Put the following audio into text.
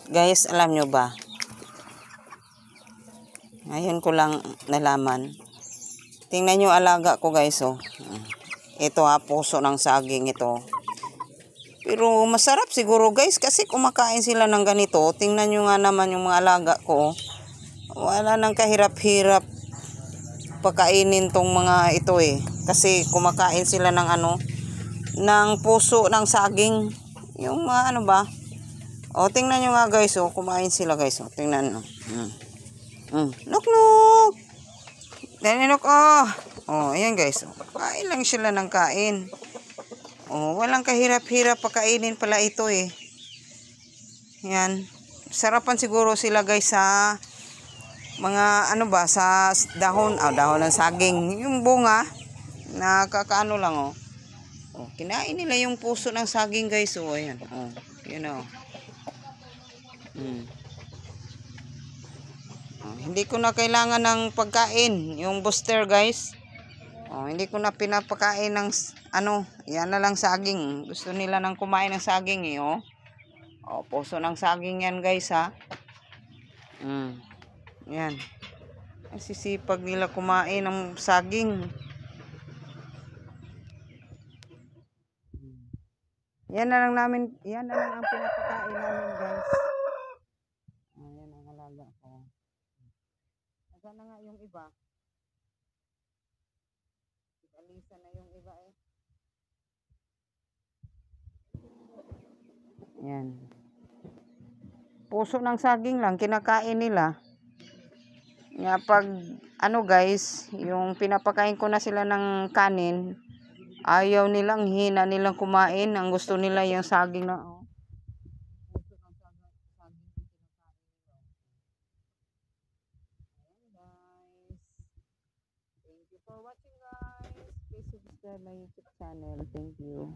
Guys, alam nyo ba? Ngayon ko lang nalaman. Tingnan nyo alaga ko guys, oh. Ito puso ng saging ito. Pero masarap siguro guys kasi kumakain sila ng ganito. Tingnan nyo nga naman yung mga alaga ko. Wala nang kahirap-hirap pakainin tong mga ito eh. Kasi kumakain sila ng ng puso ng saging. Yung mga ba? O, tingnan nyo nga guys, oh. Kumain sila guys, oh. Tingnan nyo. Nok nok. Daninok, oh. Oh, ayan guys. Oh. Kain lang sila ng kain. Oh, walang kahirap-hirap pakainin pala ito eh. Yan. Sarapan siguro sila guys sa mga sa dahon, dahon ng saging. Yung bunga, nakakaano lang oh. Oh, kinain nila yung puso ng saging guys. Oh, ayan. Oh, you know. Oh, hindi ko na kailangan ng pagkain, yung booster guys. Oh, hindi ko na pinapakain ng yan na lang saging. Gusto nila nang kumain ng saging eh, oh. Oh, puso ng saging yan guys ha. Yan. Ang sisipag nila kumain ng saging. Yan na lang ang pinapakain namin guys. Ayan ang alaga ko. Nasaan na nga yung iba? Alisa na yung iba eh. Yan. Puso ng saging lang kinakain nila. Nga pag guys, yung pinapakain ko na sila ng kanin, ayaw nilang hina nilang kumain. Ang gusto nila yung saging na puso ng saging guys. Thank you for watching guys. Please subscribe my YouTube channel. Thank you.